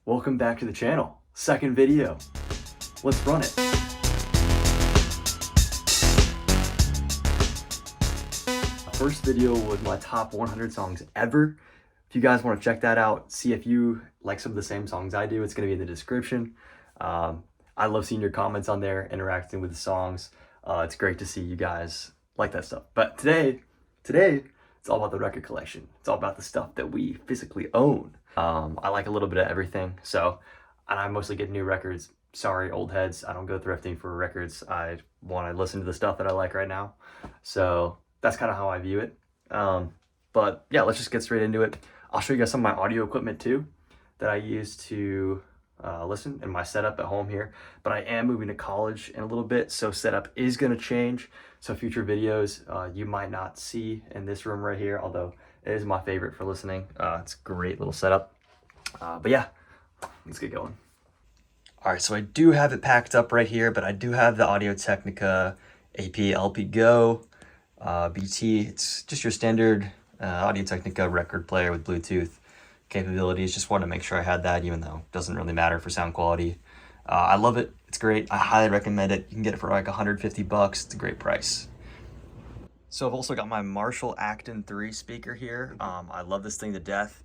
Welcome back to the channel. Second video. Let's run it. First video was my top 100 songs ever. If you guys want to check that out, see if you like some of the same songs I do, it's going to be in the description. I love seeing your comments on there, interacting with the songs. It's great to see you guys like that stuff. But today, it's all about the record collection. It's all about the stuff that we physically own. I like a little bit of everything. And I mostly get new records. Sorry, old heads. I don't go thrifting for records. I want to listen to the stuff that I like right now. So that's kind of how I view it. But yeah, let's just get straight into it. I'll show you guys some of my audio equipment too that I use to listen in my setup at home here. But I am moving to college in a little bit, so setup is going to change. So future videos you might not see in this room right here, although it is my favorite for listening. It's a great little setup. But yeah, let's get going. All right, so I do have it packed up right here, but I do have the Audio-Technica AP-LP Go BT. It's just your standard Audio-Technica record player with Bluetooth capabilities. Just wanted to make sure I had that, even though it doesn't really matter for sound quality. I love it. It's great. I highly recommend it. You can get it for like 150 bucks. It's a great price. So I've also got my Marshall Acton 3 speaker here. I love this thing to death.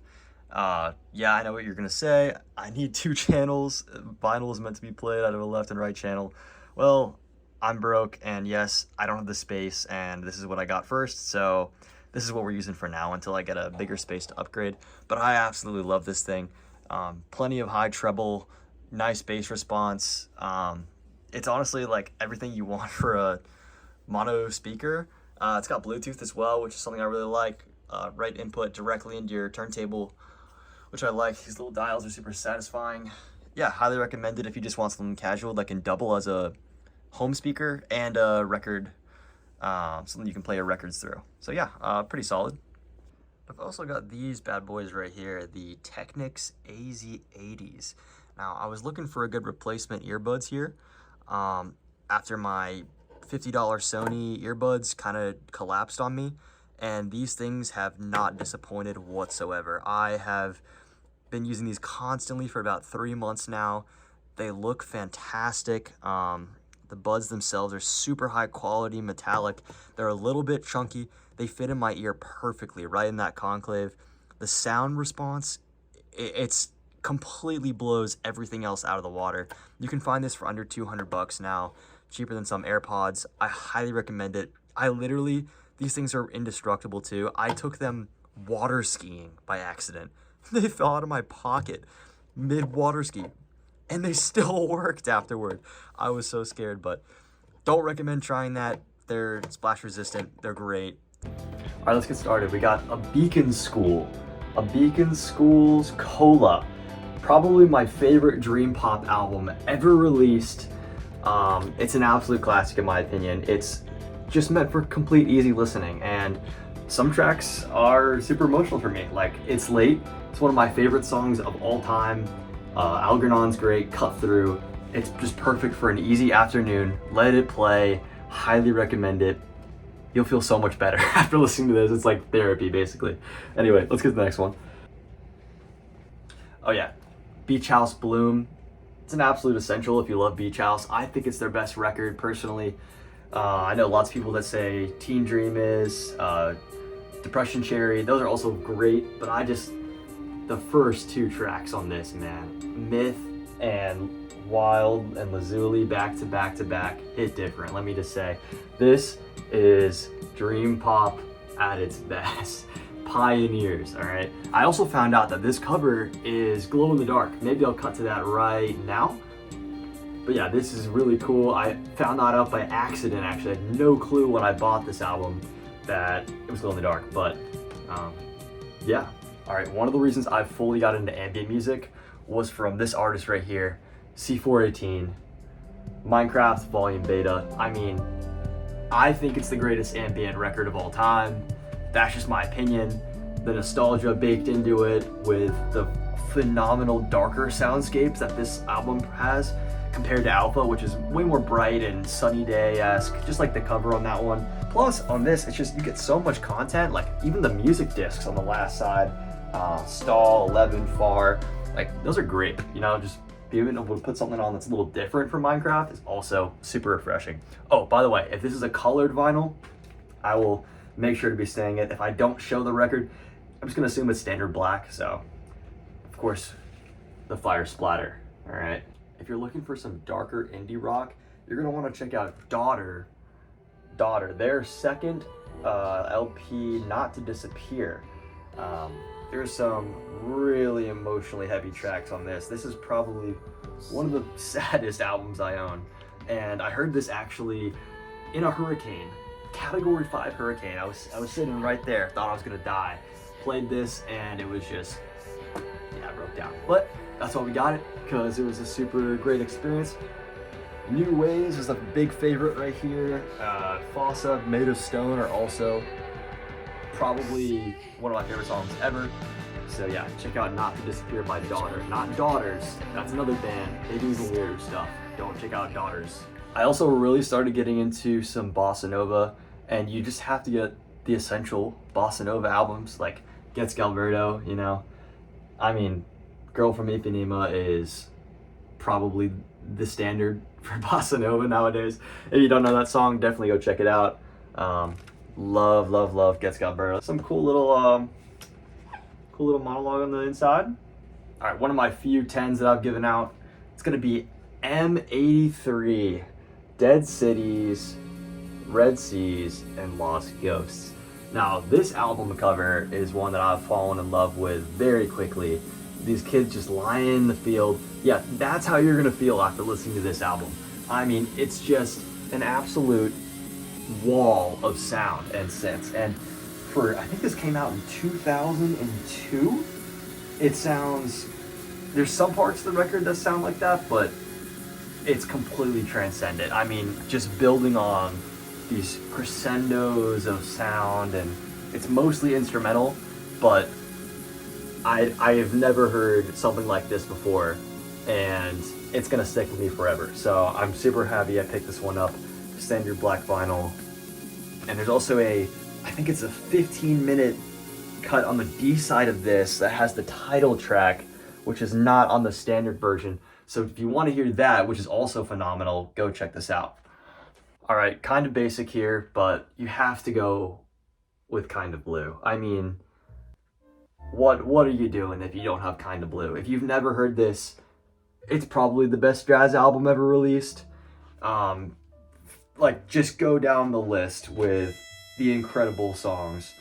Yeah, I know what you're gonna say. I need 2 channels. Vinyl is meant to be played out of a left and right channel. Well, I'm broke, and yes, I don't have the space, and this is what I got first, so this is what we're using for now until I get a bigger space to upgrade. But I absolutely love this thing. Plenty of high treble, nice bass response. It's honestly like everything you want for a mono speaker. It's got Bluetooth as well, which is something I really like. Right input directly into your turntable, which I like. These little dials are super satisfying. Yeah, highly recommend it if you just want something casual that can double as a home speaker and a record, something you can play your records through. So yeah, pretty solid. I've also got these bad boys right here, the Technics AZ80s. Now, I was looking for a good replacement earbuds here after my $50 Sony earbuds kind of collapsed on me, and these things have not disappointed whatsoever. I have been using these constantly for about 3 months now. They look fantastic. The buds themselves are super high quality, metallic. They're a little bit chunky. They fit in my ear perfectly, right in that conclave. The sound response, it's completely blows everything else out of the water. You can find this for under 200 bucks now, cheaper than some AirPods. I highly recommend it. These things are indestructible too. I took them water skiing by accident. They fell out of my pocket mid-water ski, and they still worked afterward. I was so scared, but don't recommend trying that. They're splash resistant. They're great. All right, let's get started. We got a Beacon School's Cola. Probably my favorite dream pop album ever released. It's an absolute classic in my opinion. It's just meant for complete easy listening, and some tracks are super emotional for me. Like It's Late. It's one of my favorite songs of all time. Algernon's great, Cut Through. It's just perfect for an easy afternoon. Let it play. Highly recommend it. You'll feel so much better after listening to this. It's like therapy, basically. Anyway, let's get to the next one. Oh yeah, Beach House Bloom. It's an absolute essential if you love Beach House. I think it's their best record, personally. I know lots of people that say Teen Dream is, Depression Cherry. Those are also great, but the first 2 tracks on this, man. Myth and Wild and Lazuli back to back hit different. Let me just say, this is dream pop at its best. Pioneers, all right? I also found out that this cover is glow in the dark. Maybe I'll cut to that right now. But yeah, this is really cool. I found that out by accident, actually. I had no clue when I bought this album that it was glow in the dark, but yeah. All right, one of the reasons I fully got into ambient music was from this artist right here, C418, Minecraft Volume Beta. I mean, I think it's the greatest ambient record of all time. That's just my opinion. The nostalgia baked into it with the phenomenal darker soundscapes that this album has compared to Alpha, which is way more bright and sunny day-esque, just like the cover on that one. Plus, on this, it's just, you get so much content, like even the music discs on the last side, Stall, 11, Far, Like, those are great. You know, just being able to put something on that's a little different from Minecraft is also super refreshing. Oh, by the way, if this is a colored vinyl, I will make sure to be staying it. If I don't show the record, I'm just gonna assume it's standard black. So, of course, the fire splatter. All right. If you're looking for some darker indie rock, you're gonna want to check out Daughter. Their second LP, Not to Disappear. There's some really emotionally heavy tracks on this. This is probably one of the saddest albums I own. And I heard this actually in a hurricane, Category 5 hurricane. I was sitting right there, thought I was gonna die. Played this and it was just, yeah, I broke down. But that's why we got it, because it was a super great experience. New Ways is a big favorite right here. Fossa, Made of Stone are also probably one of my favorite songs ever. So yeah, check out Not to Disappear by Daughter. Not Daughters, that's another band. They do the weirder stuff. Don't check out Daughters. I also really started getting into some Bosanova, and you just have to get the essential Bosanova albums, like Gets Alberto, you know. I mean, Girl from Ipanema is probably the standard for Bosanova nowadays. If you don't know that song, definitely go check it out. Love Gets Alberto. Some cool little monologue on the inside. All right, one of my few 10s that I've given out. It's gonna be M83, Dead Cities, Red Seas, and Lost Ghosts. Now, this album cover is one that I've fallen in love with very quickly. These kids just lying in the field. Yeah, that's how you're gonna feel after listening to this album. I mean, it's just an absolute wall of sound and synths. And I think this came out in 2002. It sounds, there's some parts of the record that sound like that, but it's completely transcendent. I mean, just building on these crescendos of sound, and it's mostly instrumental, but I have never heard something like this before, and it's gonna stick with me forever. So I'm super happy I picked this one up. Standard black vinyl. And there's also I think it's a 15-minute cut on the D side of this that has the title track, which is not on the standard version. So if you want to hear that, which is also phenomenal, go check this out. All right, kind of basic here, but you have to go with Kind of Blue. I mean, what are you doing if you don't have Kind of Blue? If you've never heard this, it's probably the best jazz album ever released. Like, just go down the list with the incredible songs.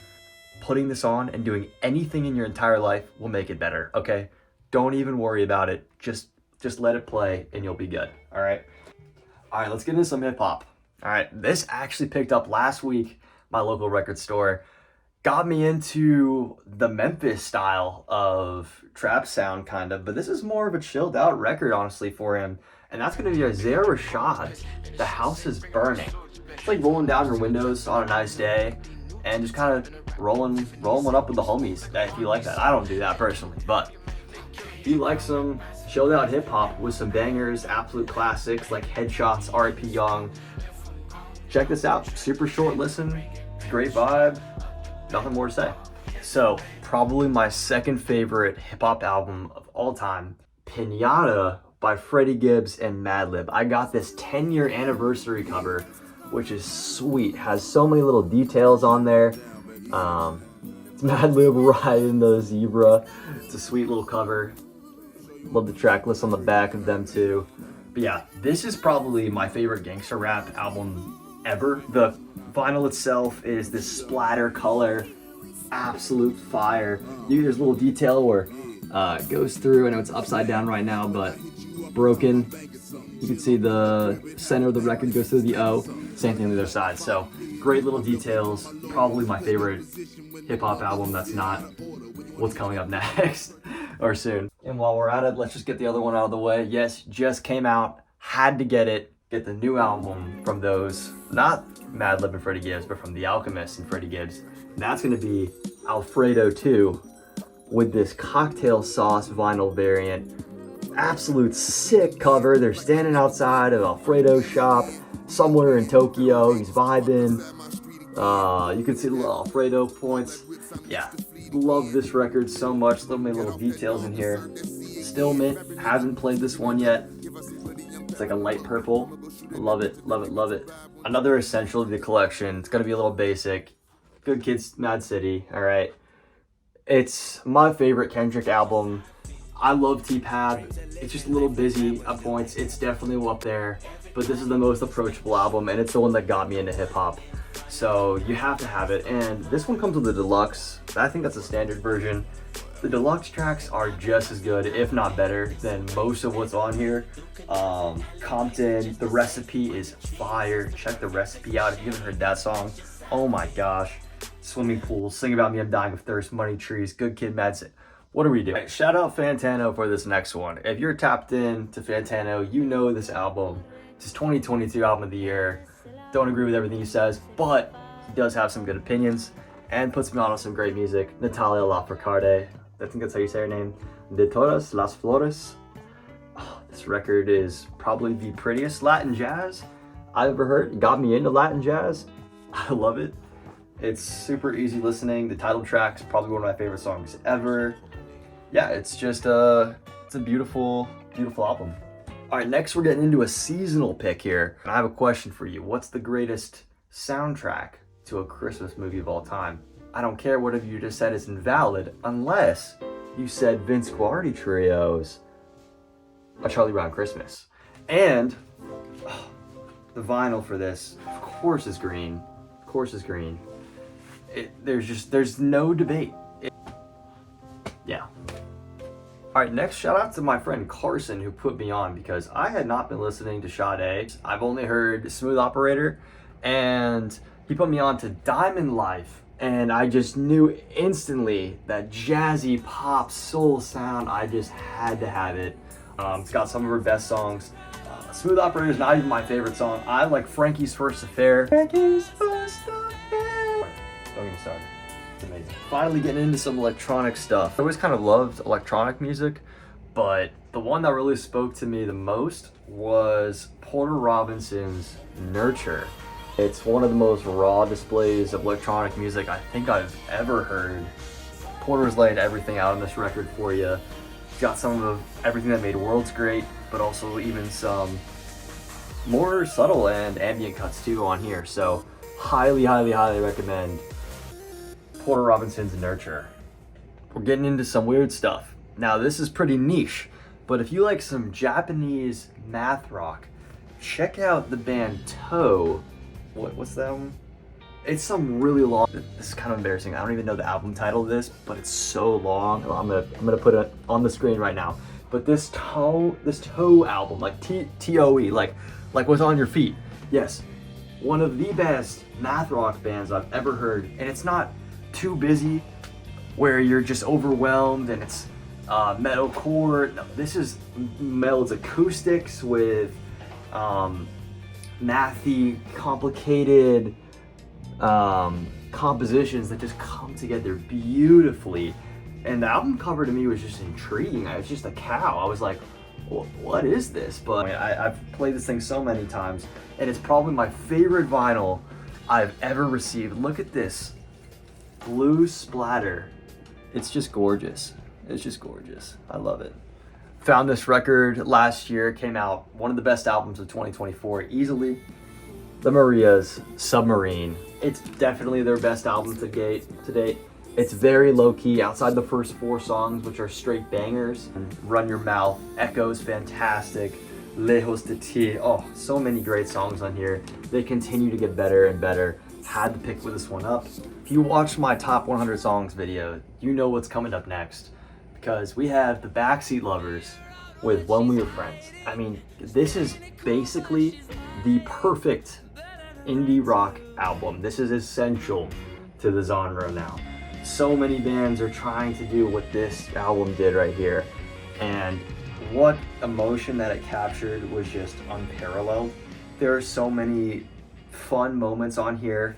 Putting this on and doing anything in your entire life will make it better, okay? Don't even worry about it. Just let it play and you'll be good, all right? All right, let's get into some hip hop. All right, this actually picked up last week, my local record store. Got me into the Memphis style of trap sound, kind of, but this is more of a chilled out record, honestly, for him. And that's gonna be Isaiah Rashad, The House is Burning. It's like rolling down your windows on a nice day and just kind of rolling one up with the homies, if you like that. I don't do that personally, but if you like some chilled out hip hop with some bangers, absolute classics like Headshots, R.I.P. Young, check this out. Super short listen, great vibe, nothing more to say. So, probably my second favorite hip hop album of all time, Pinata by Freddie Gibbs and Madlib. I got this 10-year anniversary cover, which is sweet. Has so many little details on there. It's Madlib riding the zebra. It's a sweet little cover. Love the track list on the back of them too. But yeah, this is probably my favorite gangster rap album ever. The vinyl itself is this splatter color, absolute fire. There's a little detail where it goes through. I know it's upside down right now, but broken. You can see the center of the record goes through the O. Same thing on the other side. So great little details. Probably my favorite hip hop album that's not what's coming up next or soon. And while we're at it, let's just get the other one out of the way. Yes, just came out. Had to get it. Get the new album from those, not Madlib and Freddie Gibbs, but from The Alchemist and Freddie Gibbs. And that's going to be Alfredo II with this cocktail sauce vinyl variant. Absolute sick cover. They're standing outside of Alfredo's shop somewhere in Tokyo. He's vibing. You can see the little Alfredo points. Yeah, love this record so much. So many little details in here. Still mint. Haven't played this one yet. It's like a light purple. Love it, love it, love it. Another essential of the collection. It's gonna be a little basic. Good Kids, Mad City. All right. It's my favorite Kendrick album. I love T-Pab. It's just a little busy at points. It's definitely up there, but this is the most approachable album, and it's the one that got me into hip hop. So you have to have it. And this one comes with the deluxe. I think that's a standard version. The deluxe tracks are just as good, if not better, than most of what's on here. Compton, The Recipe is fire. Check The Recipe out if you haven't heard that song. Oh my gosh. Swimming pools, Sing About Me, I'm Dying of Thirst, Money Trees, Good Kid, Mad City. What are we doing? Shout out Fantano for this next one. If you're tapped in to Fantano, you know this album. It's his 2022 album of the year. Don't agree with everything he says, but he does have some good opinions and puts me on with some great music. Natalia Lafourcade, I think that's how you say her name. De Todas Las Flores. Oh, this record is probably the prettiest Latin jazz I've ever heard. It got me into Latin jazz. I love it. It's super easy listening. The title track's probably one of my favorite songs ever. Yeah, it's just it's a beautiful, beautiful album. All right, next we're getting into a seasonal pick here. And I have a question for you. What's the greatest soundtrack to a Christmas movie of all time? I don't care whatever you just said is invalid unless you said Vince Guardi Trio's A Charlie Brown Christmas. And the vinyl for this, of course, is green. Of course, is green. There's no debate. Yeah. All right, next shout out to my friend Carson who put me on because I had not been listening to Sade. I've only heard Smooth Operator, and he put me on to Diamond Life, and I just knew instantly that jazzy pop soul sound. I just had to have it. It's got some of her best songs. Smooth Operator is not even my favorite song. I like Frankie's First Affair. Frankie's First Affair. Don't get me started. It's amazing. Finally getting into some electronic stuff. I always kind of loved electronic music, but the one that really spoke to me the most was Porter Robinson's Nurture. It's one of the most raw displays of electronic music I think I've ever heard. Porter's laid everything out on this record for you. He's got some of everything that made Worlds great, but also even some more subtle and ambient cuts too on here. So highly, highly, highly recommend Porter Robinson's Nurture. We're getting into some weird stuff. Now this is pretty niche, but if you like some Japanese math rock, check out the band Toe. What's that one? It's some really long, this is kind of embarrassing. I don't even know the album title of this, but it's so long. I'm gonna put it on the screen right now. But this Toe album, like T-O-E, like what's on your feet. Yes, one of the best math rock bands I've ever heard, and it's not too busy where you're just overwhelmed and it's metalcore. No, this is melds acoustics with mathy, complicated compositions that just come together beautifully. And the album cover to me was just intriguing. It's just a cow. I was like, what is this? But I've played this thing so many times, and it's probably my favorite vinyl I've ever received. Look at this blue splatter. It's just gorgeous. It's just gorgeous. I love it. Found this record last year. Came out one of the best albums of 2024, easily. The Maria's Submarine. It's definitely their best album to date. It's very low-key outside the first 4 songs, which are straight bangers. Run Your Mouth, Echo's fantastic, Lejos de Ti. Oh, so many great songs on here. They continue to get better and better. Had to pick this one up. If you watched my top 100 songs video, you know what's coming up next. Because we have the Backseat Lovers with When We Were Friends. I mean, this is basically the perfect indie rock album. This is essential to the genre now. So many bands are trying to do what this album did right here, and what emotion that it captured was just unparalleled. There are so many fun moments on here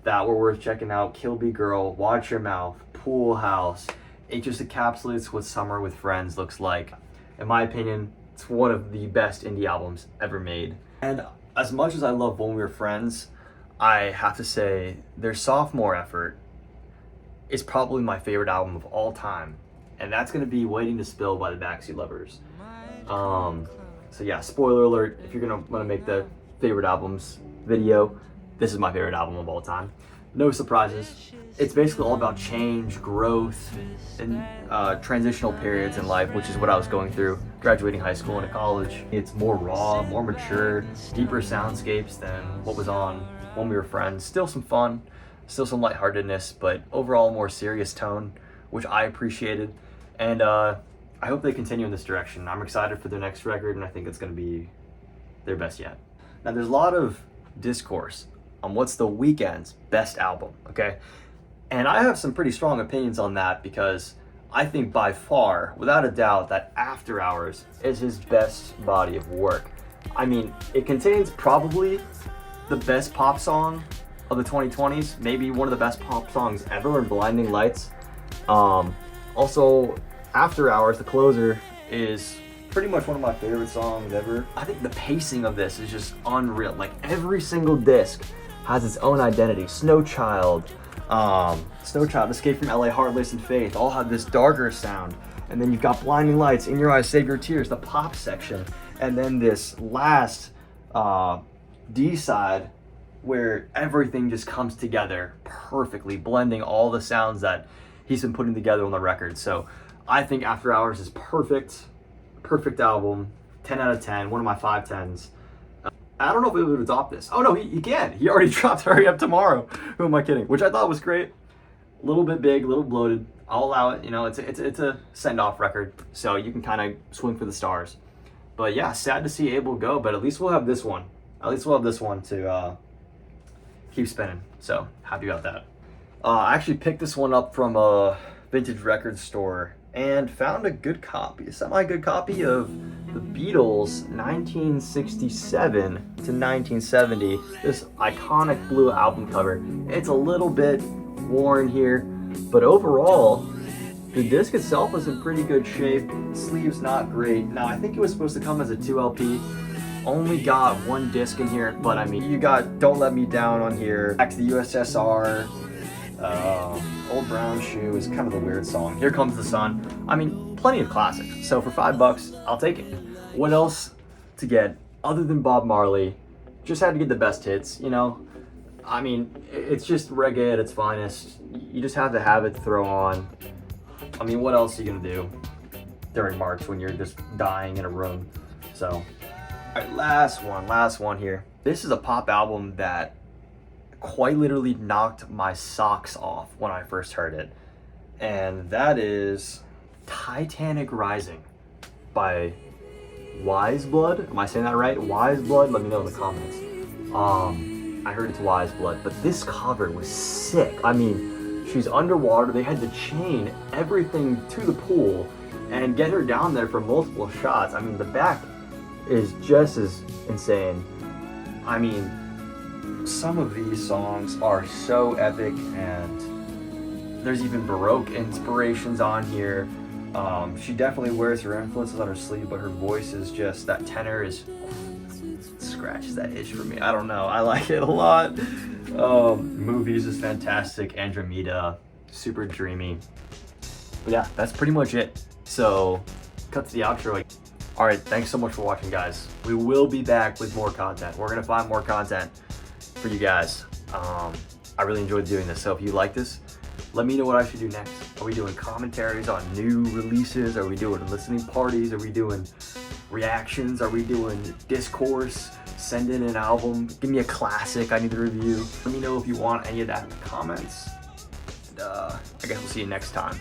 that were worth checking out. Kill Me Girl, Watch Your Mouth, Pool House. It just encapsulates what Summer with Friends looks like. In my opinion, it's one of the best indie albums ever made. And as much as I love When We Were Friends, I have to say their sophomore effort is probably my favorite album of all time. and that's gonna be Waiting to Spill by the Backseat Lovers. So yeah, spoiler alert, if you're gonna wanna make the favorite albums video, this is my favorite album of all time. No surprises. It's basically all about change, growth, and transitional periods in life, which is what I was going through, graduating high school into college. It's more raw, more mature, deeper soundscapes than what was on When We Were Friends. Still some fun, still some lightheartedness, but overall more serious tone, which I appreciated. And I hope they continue in this direction. I'm excited for their next record, and I think it's going to be their best yet. Now, there's a lot of discourse on what's the Weeknd's best album, okay? And I have some pretty strong opinions on that because I think by far, without a doubt, that After Hours is his best body of work. I mean, it contains probably the best pop song of the 2020s, maybe one of the best pop songs ever in Blinding Lights. Also, After Hours, the closer, is pretty much one of my favorite songs ever. I think the pacing of this is just unreal. Like, every single disc has its own identity. Snow Child, Escape from LA, Heartless, and Faith all have this darker sound. And then you've got Blinding Lights, In Your Eyes, Save Your Tears, the pop section. And then this last D-side where everything just comes together perfectly, blending all the sounds that he's been putting together on the record. So I think After Hours is perfect album, 10 out of 10, one of my 5/10s. I don't know if he would adopt this. Oh no, he can. He already dropped Hurry Up Tomorrow. Who am I kidding? Which I thought was great. A little bit big, a little bloated. I'll allow it. You know, it's a send-off record, so you can kind of swing for the stars. But yeah, sad to see Abel go, but at least we'll have this one. At least we'll have this one to keep spinning. So happy about that. I actually picked this one up from a vintage record store and found a good copy, a semi-good copy of the Beatles 1967 to 1970. This iconic blue album cover. It's a little bit worn here, but overall, the disc itself was in pretty good shape. Sleeve's not great. Now, I think it was supposed to come as a 2 LP. Only got one disc in here, but I mean, you got Don't Let Me Down on here, Back to the USSR, Old Brown Shoe is kind of a weird song. Here Comes the Sun. I mean, plenty of classics. So for $5, I'll take it. What else to get other than Bob Marley? Just had to get the best hits, you know? I mean, it's just reggae at its finest. You just have to have it to throw on. I mean, what else are you gonna do during March when you're just dying in a room? So, all right, last one here. This is a pop album that quite literally knocked my socks off when I first heard it. And that is Titanic Rising by Wise Blood. Am I saying that right? Wise Blood? Let me know in the comments. I heard it's Wise Blood, but this cover was sick. I mean, she's underwater. They had to chain everything to the pool and get her down there for multiple shots. I mean, the back is just as insane. I mean, some of these songs are so epic, and there's even Baroque inspirations on here. She definitely wears her influences on her sleeve, but her voice is just, that tenor is, scratches that itch for me. I don't know, I like it a lot. Movies is fantastic. Andromeda, super dreamy. But yeah, that's pretty much it. So, cut to the outro. Alright, thanks so much for watching, guys. We will be back with more content. We're gonna find more content for you guys. I really enjoyed doing this, so if you like this, let me know what I should do next. Are we doing commentaries on new releases? Are we doing listening parties? Are we doing reactions? Are we doing discourse? Send in an album. Give me a classic I need to review. Let me know if you want any of that in the comments. And, I guess we'll see you next time.